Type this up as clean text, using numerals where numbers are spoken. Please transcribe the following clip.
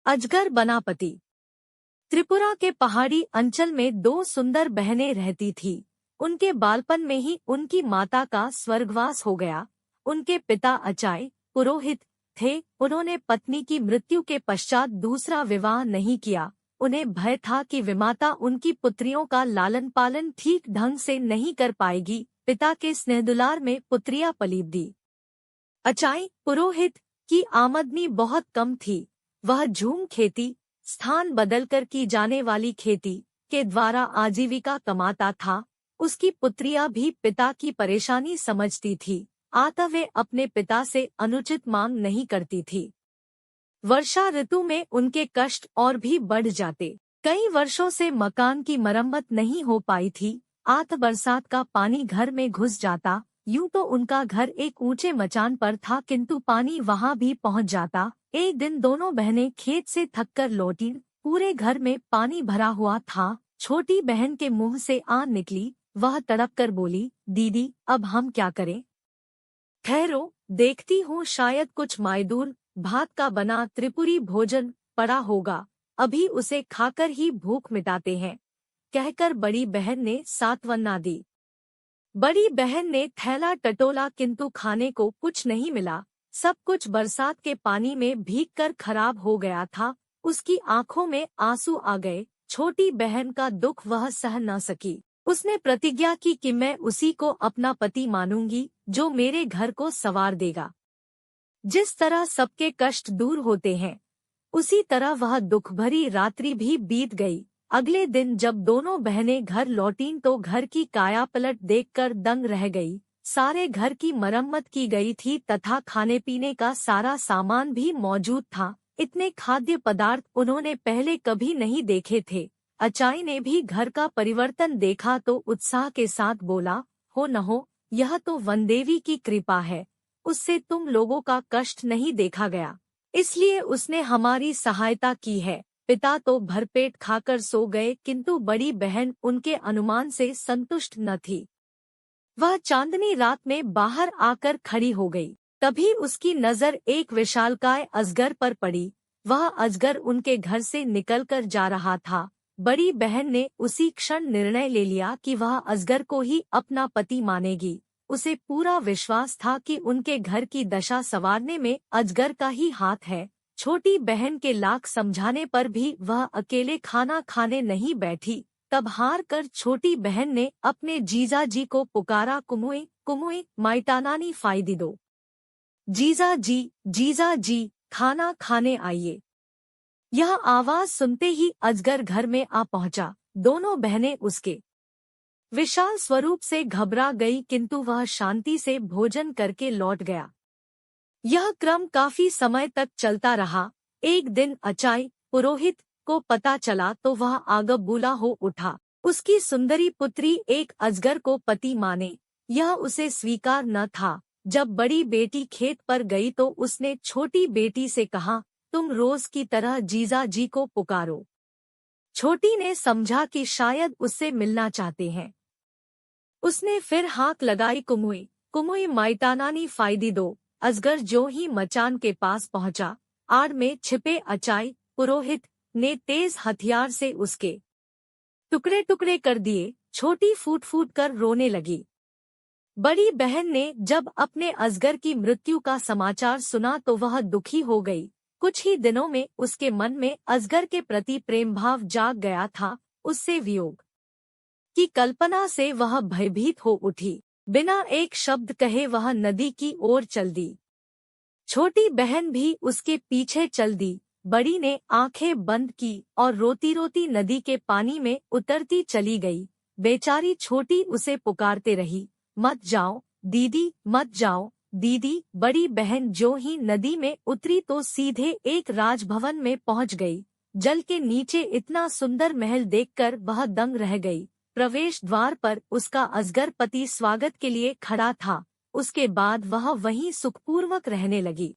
अजगर बना पति। त्रिपुरा के पहाड़ी अंचल में दो सुंदर बहनें रहती थीं। उनके बालपन में ही उनकी माता का स्वर्गवास हो गया। उनके पिता अचाय पुरोहित थे। उन्होंने पत्नी की मृत्यु के पश्चात दूसरा विवाह नहीं किया। उन्हें भय था कि विमाता उनकी पुत्रियों का लालन पालन ठीक ढंग से नहीं कर पाएगी। पिता के स्नेहदुलार में पुत्रियां पली दी। अचाई पुरोहित की आमदनी बहुत कम थी। वह झूम खेती, स्थान बदलकर की जाने वाली खेती के द्वारा आजीविका कमाता था। उसकी पुत्रियां भी पिता की परेशानी समझती थी, अतः वे अपने पिता से अनुचित मांग नहीं करती थी। वर्षा ऋतु में उनके कष्ट और भी बढ़ जाते। कई वर्षों से मकान की मरम्मत नहीं हो पाई थी। बरसात का पानी घर में घुस जाता। यूं तो उनका घर एक ऊंचे मचान पर था, किंतु पानी वहां भी पहुंच जाता। एक दिन दोनों बहनें खेत से थककर लौटी। पूरे घर में पानी भरा हुआ था। छोटी बहन के मुंह से आन निकली। वह तड़प कर बोली, दीदी अब हम क्या करें? ठहरो, देखती हूँ, शायद कुछ मायदूर भात का बना त्रिपुरी भोजन पड़ा होगा, अभी उसे खाकर ही भूख मिटाते हैं, कहकर बड़ी बहन ने सांत्वना दी। बड़ी बहन ने थैला टटोला, किंतु खाने को कुछ नहीं मिला। सब कुछ बरसात के पानी में भीगकर खराब हो गया था। उसकी आंखों में आंसू आ गए। छोटी बहन का दुख वह सह न सकी। उसने प्रतिज्ञा की कि मैं उसी को अपना पति मानूंगी जो मेरे घर को संवार देगा। जिस तरह सबके कष्ट दूर होते हैं, उसी तरह वह दुख भरी रात्रि भी बीत गई। अगले दिन जब दोनों बहनें घर लौटीं तो घर की कायापलट देखकर दंग रह गई। सारे घर की मरम्मत की गई थी तथा खाने पीने का सारा सामान भी मौजूद था। इतने खाद्य पदार्थ उन्होंने पहले कभी नहीं देखे थे। अचाई ने भी घर का परिवर्तन देखा तो उत्साह के साथ बोला, हो न हो, यह तो वनदेवी की कृपा है। उससे तुम लोगों का कष्ट नहीं देखा गया, इसलिए उसने हमारी सहायता की है। पिता तो भरपेट खाकर सो गए, किंतु बड़ी बहन उनके अनुमान से संतुष्ट न थी। वह चांदनी रात में बाहर आकर खड़ी हो गई। तभी उसकी नजर एक विशालकाय अजगर पर पड़ी। वह अजगर उनके घर से निकलकर जा रहा था। बड़ी बहन ने उसी क्षण निर्णय ले लिया कि वह अजगर को ही अपना पति मानेगी। उसे पूरा विश्वास था कि उनके घर की दशा संवारने में अजगर का ही हाथ है। छोटी बहन के लाख समझाने पर भी वह अकेले खाना खाने नहीं बैठी। तब हार कर छोटी बहन ने अपने जीजा जी को पुकारा, कुमुए कुमुए माइटानानी फायदी दो। जीजा जी खाना खाने आइए। यह आवाज सुनते ही अजगर घर में आ पहुंचा। दोनों बहनें उसके विशाल स्वरूप से घबरा गई, किंतु वह शांति से भोजन करके लौट गया। यह क्रम काफी समय तक चलता रहा। एक दिन अचाई पुरोहित को पता चला तो वह आगबूला हो उठा। उसकी सुंदरी पुत्री एक अजगर को पति माने, यह उसे स्वीकार न था। जब बड़ी बेटी खेत पर गई तो उसने छोटी बेटी से कहा, तुम रोज की तरह जीजा जी को पुकारो। छोटी ने समझा कि शायद उससे मिलना चाहते हैं। उसने फिर हाक लगाई, कुमुई कुमुई माइटानानी फायदी दो। अजगर जो ही मचान के पास पहुंचा, आड़ में छिपे अचाई पुरोहित ने तेज हथियार से उसके टुकड़े टुकड़े कर दिए। छोटी फूट फूट कर रोने लगी। बड़ी बहन ने जब अपने अजगर की मृत्यु का समाचार सुना तो वह दुखी हो गई। कुछ ही दिनों में उसके मन में अजगर के प्रति प्रेम भाव जाग गया था। उससे वियोग की कल्पना से वह भयभीत हो उठी। बिना एक शब्द कहे वह नदी की ओर चल दी। छोटी बहन भी उसके पीछे चल दी। बड़ी ने आंखें बंद की और रोती रोती नदी के पानी में उतरती चली गई। बेचारी छोटी उसे पुकारते रही, मत जाओ दीदी, मत जाओ दीदी। बड़ी बहन जो ही नदी में उतरी तो सीधे एक राजभवन में पहुंच गई। जल के नीचे इतना सुंदर महल देखकर वह दंग रह गई। प्रवेश द्वार पर उसका अजगर पति स्वागत के लिए खड़ा था। उसके बाद वह वहीं सुखपूर्वक रहने लगी।